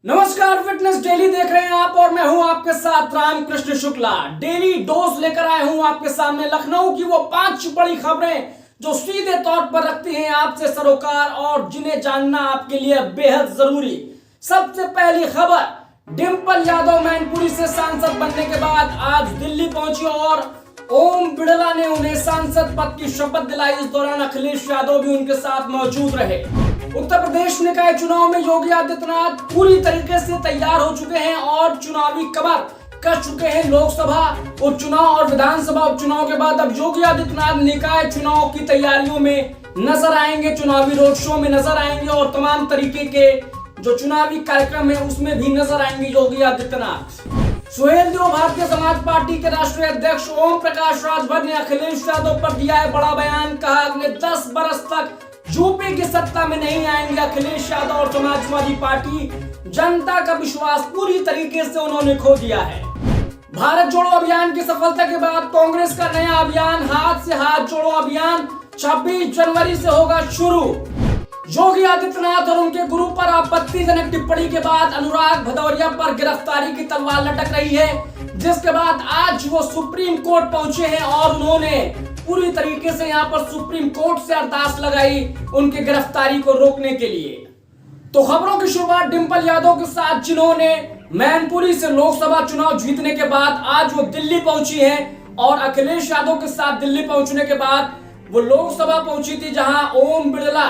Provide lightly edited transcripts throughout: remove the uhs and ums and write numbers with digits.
नमस्कार, fitness daily देख रहे हैं आप और मैं हूं आपके साथ रामकृष्ण शुक्ला। डेली डोज लेकर आया हूं आपके सामने लखनऊ की वो 5 बड़ी खबरें जो सीधे तौर पर रखती हैं आपसे सरोकार और जिन्हें जानना आपके लिए बेहद जरूरी। सबसे पहली खबर, डिंपल यादव मैनपुरी से सांसद बनने के बाद आज दिल्ली पहुंची और ओम बिड़ला ने उन्हें सांसद पद की शपथ दिलाई। इस दौरान अखिलेश यादव भी उनके साथ मौजूद रहे। उत्तर प्रदेश निकाय चुनाव में योगी आदित्यनाथ पूरी तरीके से तैयार हो चुके हैं और चुनावी कमर कस चुके हैं। लोकसभा उपचुनाव और विधानसभा उपचुनाव के बाद अब योगी आदित्यनाथ निकाय चुनाव की तैयारियों में नजर आएंगे, चुनावी रोड शो में नजर आएंगे और तमाम तरीके के जो चुनावी कार्यक्रम है उसमें भी नजर आएंगे योगी आदित्यनाथ। सुहेलदेव भारतीय समाज पार्टी के राष्ट्रीय अध्यक्ष ओम प्रकाश राजभर ने अखिलेश यादव पर दिया है बड़ा बयान। कहा अगले 10 बरस तक यूपी की सत्ता में नहीं आएंगे अखिलेश यादव और समाजवादी पार्टी। जनता का विश्वास पूरी तरीके से उन्होंने खो दिया है। भारत जोड़ो अभियान की सफलता के बाद कांग्रेस का नया अभियान हाथ से हाथ जोड़ो अभियान 26 जनवरी से होगा शुरू। योगी आदित्यनाथ और उनके गुरु पर आपत्तिजनक टिप्पणी के बाद अनुराग भदौरिया पर गिरफ्तारी की तलवार लटक रही है, जिसके बाद आज वो सुप्रीम कोर्ट पहुंचे हैं और उन्होंने पूरी तरीके से यहां पर सुप्रीम कोर्ट से अरदास लगाई उनकी गिरफ्तारी को रोकने के लिए। तो खबरों की शुरुआत डिंपल यादव के साथ, जिन्होंने मैनपुरी से लोकसभा चुनाव जीतने के बाद आज वो दिल्ली पहुंची हैं और अखिलेश यादव के साथ दिल्ली पहुंचने के बाद वो लोकसभा पहुंची थी, जहां ओम बिड़ला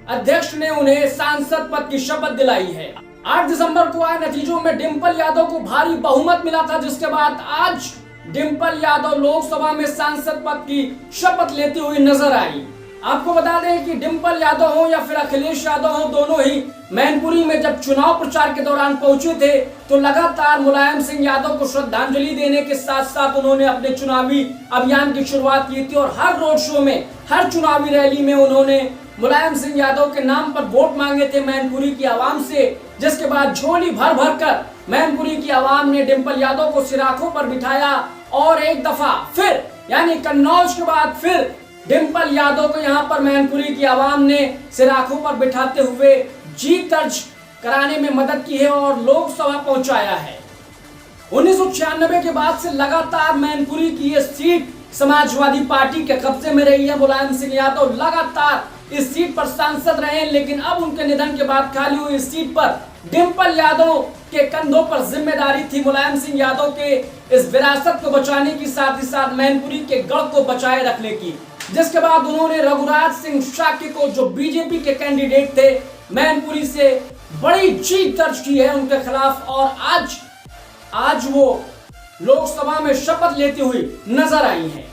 अध्यक्ष ने उन्हें सांसद पद की शपथ दिलाई है। 8 दिसंबर को आए नतीजों में डिंपल यादव को भारी बहुमत मिला था, जिसके बाद आज डिंपल यादव लोकसभा में सांसद पद की शपथ लेती हुई नजर आई। आपको बता दें कि डिंपल यादव हो या फिर अखिलेश यादव हो, दोनों ही मैनपुरी में जब चुनाव प्रचार के दौरान पहुंचे थे तो लगातार मुलायम सिंह यादव को श्रद्धांजलि देने के साथ साथ उन्होंने अपने चुनावी अभियान की शुरुआत की थी और हर रोड शो में, हर चुनावी रैली में उन्होंने मुलायम सिंह यादव के नाम पर वोट मांगे थे मैनपुरी की आवाम से, जिसके बाद झोली भर भर कर मैनपुरी की आवाम ने डिंपल यादव को सिराखों पर बिठाया और एक दफा फिर यानी कन्नौज के बाद फिर डिंपल यादव को यहां पर मैनपुरी की आवाम ने सिराखों पर बिठाते हुए जीत दर्ज कराने में मदद की है और लोकसभा पहुंचाया है। 1996 के बाद से लगातार मैनपुरी की ये सीट समाजवादी पार्टी के कब्जे में रही है। मुलायम सिंह यादव लगातार इस सीट पर सांसद रहे, लेकिन अब उनके निधन के बाद खाली हुई इस सीट पर डिंपल यादव के कंधों पर जिम्मेदारी थी मुलायम सिंह यादव के इस विरासत को बचाने की, साथ ही साथ मैनपुरी के गढ़ को बचाए रखने की। जिसके बाद उन्होंने रघुराज सिंह शाक्य को, जो बीजेपी के कैंडिडेट थे, मैनपुरी से बड़ी जीत दर्ज की है उनके खिलाफ और आज वो लोकसभा में शपथ लेती हुई नजर आई है।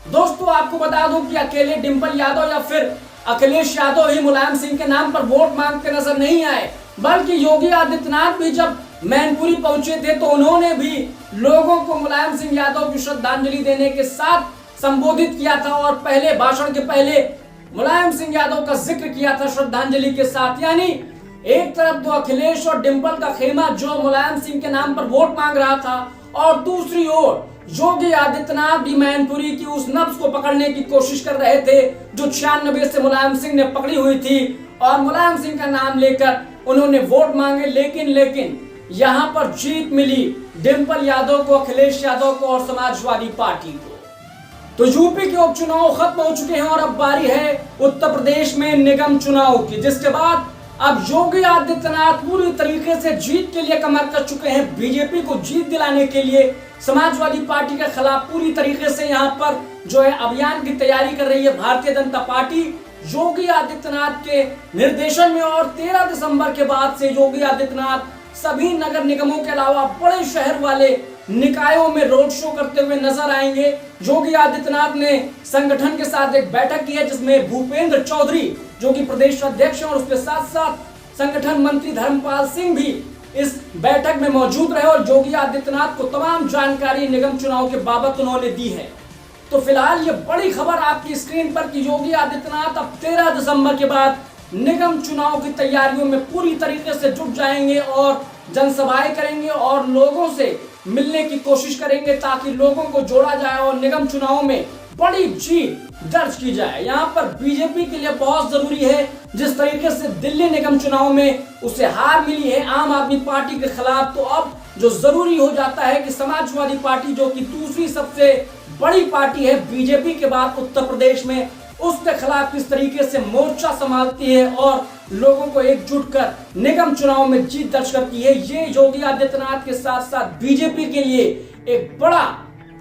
दोस्तों, आपको बता दूं कि अकेले डिंपल यादव या फिर अखिलेश यादव ही मुलायम सिंह के नाम पर वोट मांगते नजर नहीं आए, बल्कि योगी आदित्यनाथ भी जब मैनपुरी पहुंचे थे तो उन्होंने भी लोगों को मुलायम सिंह यादव की श्रद्धांजलि देने के साथ संबोधित किया था और पहले भाषण के पहले मुलायम सिंह यादव का जिक्र किया था श्रद्धांजलि के साथ। यानी एक तरफ तो अखिलेश और डिंपल का खेमा जो मुलायम सिंह के नाम पर वोट मांग रहा था और दूसरी ओर योगी आदित्यनाथ भी मैनपुरी की उस नब्ज को पकड़ने की कोशिश कर रहे थे जो 96 से मुलायम सिंह ने पकड़ी हुई थी और मुलायम सिंह का नाम लेकर उन्होंने वोट मांगे। लेकिन यहाँ पर जीत मिली डिंपल यादव को, अखिलेश यादव को और समाजवादी पार्टी को। तो यूपी के उपचुनाव खत्म हो चुके हैं और अब बारी है उत्तर प्रदेश में निगम चुनाव की, जिसके बाद अब योगी आदित्यनाथ पूरी तरीके से जीत के लिए कमर कस चुके हैं। बीजेपी को जीत दिलाने के लिए समाजवादी पार्टी के खिलाफ पूरी तरीके से यहाँ पर जो है अभियान की तैयारी कर रही है भारतीय जनता पार्टी योगी आदित्यनाथ के निर्देशन में। और 13 दिसंबर के बाद से योगी आदित्यनाथ सभी नगर निगमों के अलावा बड़े शहर वाले निकायों में रोड शो करते हुए नजर आएंगे। योगी आदित्यनाथ ने संगठन के साथ एक बैठक की है जिसमें भूपेंद्र चौधरी जो कि प्रदेश अध्यक्ष हैं और उसके साथ साथ संगठन मंत्री धर्मपाल सिंह भी इस बैठक में मौजूद रहे और योगी आदित्यनाथ को तमाम जानकारी निगम चुनाव के बाबत उन्होंने दी है। तो फिलहाल ये बड़ी खबर आपकी स्क्रीन पर कि योगी आदित्यनाथ अब 13 दिसंबर के बाद निगम चुनाव की तैयारियों में पूरी तरीके से जुट जाएंगे और जनसभाएं करेंगे और लोगों से मिलने की कोशिश करेंगे ताकि लोगों को जोड़ा जाए और निगम चुनाव में बड़ी जीत दर्ज की जाए। यहाँ पर बीजेपी के लिए बहुत जरूरी है, जिस तरीके से दिल्ली निगम चुनाव में उसे हार मिली है आम आदमी पार्टी के खिलाफ, तो अब जो जरूरी हो जाता है कि समाजवादी पार्टी, जो कि दूसरी सबसे बड़ी पार्टी है बीजेपी के बाद उत्तर प्रदेश में, उसके खिलाफ किस तरीके से मोर्चा संभालती है और लोगों को एकजुट कर निगम चुनाव में जीत दर्ज करती है। ये योगी आदित्यनाथ के साथ साथ बीजेपी के लिए एक बड़ा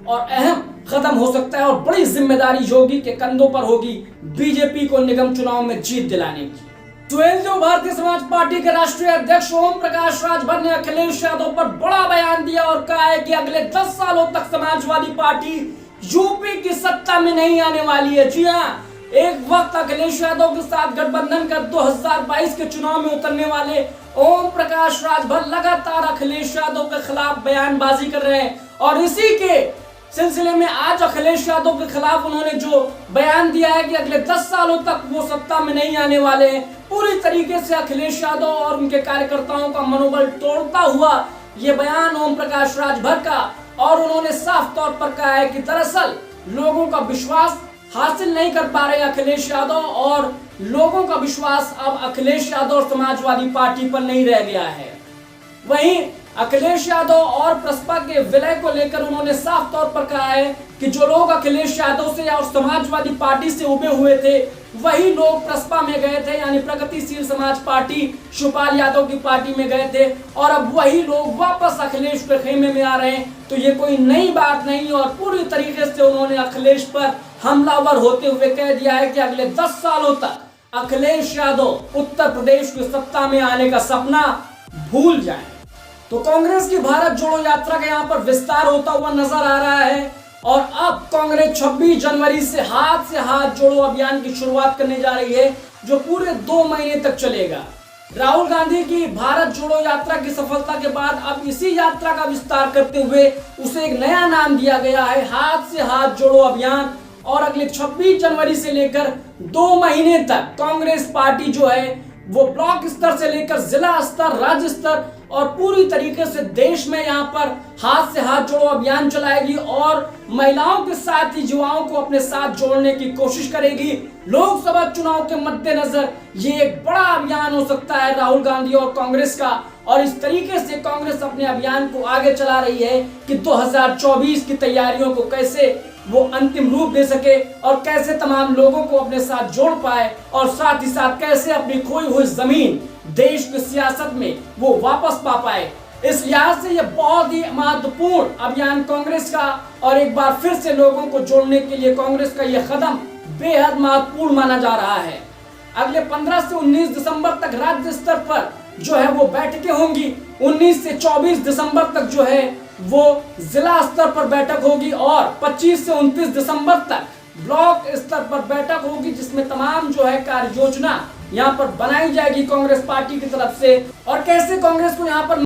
और अहम कदम हो सकता है और बड़ी जिम्मेदारी योगी के कंधों पर होगी बीजेपी को निगम चुनाव में जीत दिलाने की। सुहेलदेव जो भारतीय समाज पार्टी के राष्ट्रीय अध्यक्ष ओम प्रकाश राजभर ने अखिलेश यादव पर बड़ा बयान दिया और कहा है कि अगले 10 सालों तक समाजवादी पार्टी यूपी की सत्ता में नहीं आने वाली है। जी हाँ, एक वक्त अखिलेश यादव के साथ गठबंधन कर 2022 के चुनाव में उतरने वाले ओम प्रकाश राजभर लगातार अखिलेश यादव के खिलाफ बयानबाजी कर रहे हैं और इसी के सिलसिले में आज अखिलेश यादव के खिलाफ उन्होंने जो बयान दिया है कि अगले 10 सालों तक वो सत्ता में नहीं आने वाले हैं। पूरी तरीके से अखिलेश यादव और उनके कार्यकर्ताओं का मनोबल तोड़ता हुआ ये बयान ओम प्रकाश राजभर का, और उन्होंने साफ तौर पर कहा है कि दरअसल लोगों का विश्वास हासिल नहीं कर पा रहे अखिलेश यादव और लोगों का विश्वास अब अखिलेश यादव और समाजवादी पार्टी पर नहीं रह गया है। वहीं अखिलेश यादव और प्रसपा के विलय को लेकर उन्होंने साफ तौर पर कहा है कि जो लोग अखिलेश यादव से और समाजवादी पार्टी से उबे हुए थे वही लोग प्रसपा में गए थे, यानी प्रगतिशील समाज पार्टी शिवपाल यादव की पार्टी में गए थे, और अब वही लोग वापस अखिलेश के खेमे में आ रहे हैं। तो ये कोई नई बात नहीं और पूरी तरीके से उन्होंने अखिलेश पर हमलावर होते हुए कह दिया है कि अगले 10 सालों तक अखिलेश यादव उत्तर प्रदेश की सत्ता में आने का सपना भूल जाए। तो कांग्रेस की भारत जोड़ो यात्रा का यहाँ पर विस्तार होता हुआ नजर आ रहा है और अब कांग्रेस 26 जनवरी से हाथ जोड़ो अभियान की शुरुआत करने जा रही है, जो पूरे 2 महीने तक चलेगा। राहुल गांधी की भारत जोड़ो यात्रा की सफलता के बाद अब इसी यात्रा का विस्तार करते हुए उसे एक नया नाम दिया गया है, हाथ जोड़ो अभियान। और अगले 26 जनवरी से लेकर 2 महीने तक कांग्रेस पार्टी जो है वो ब्लॉक स्तर से लेकर जिला स्तर, राज्य स्तर और पूरी तरीके से देश में यहाँ पर हाथ जोड़ो अभियान चलाएगी और महिलाओं के साथ ही युवाओं को अपने साथ जोड़ने की कोशिश करेगी। लोकसभा चुनाव के मद्देनजर ये एक बड़ा अभियान हो सकता है राहुल गांधी और कांग्रेस का, और इस तरीके से कांग्रेस अपने अभियान को आगे चला रही है कि 2024 की तैयारियों को कैसे वो अंतिम रूप दे सके और कैसे तमाम लोगों को अपने साथ जोड़ पाए और साथ ही साथ कैसे अपनी खोई हुई जमीन देश की सियासत में वो वापस पा पाए। इस लिहाज से ये बहुत ही महत्वपूर्ण अभियान कांग्रेस का, और एक बार फिर से लोगों को जोड़ने के लिए कांग्रेस का यह कदम बेहद महत्वपूर्ण माना जा रहा है। अगले 15 से 19 दिसंबर तक राज्य स्तर पर जो है वो बैठकें होंगी, 19 से 24 दिसंबर तक जो है वो जिला स्तर पर बैठक होगी और 25 से 29 दिसंबर तक ब्लॉक स्तर पर बैठक होगी, जिसमें तमाम जो है कार्य योजना यहाँ पर बनाई जाएगी कांग्रेस पार्टी की तरफ से और कैसे कांग्रेस को यहाँ पर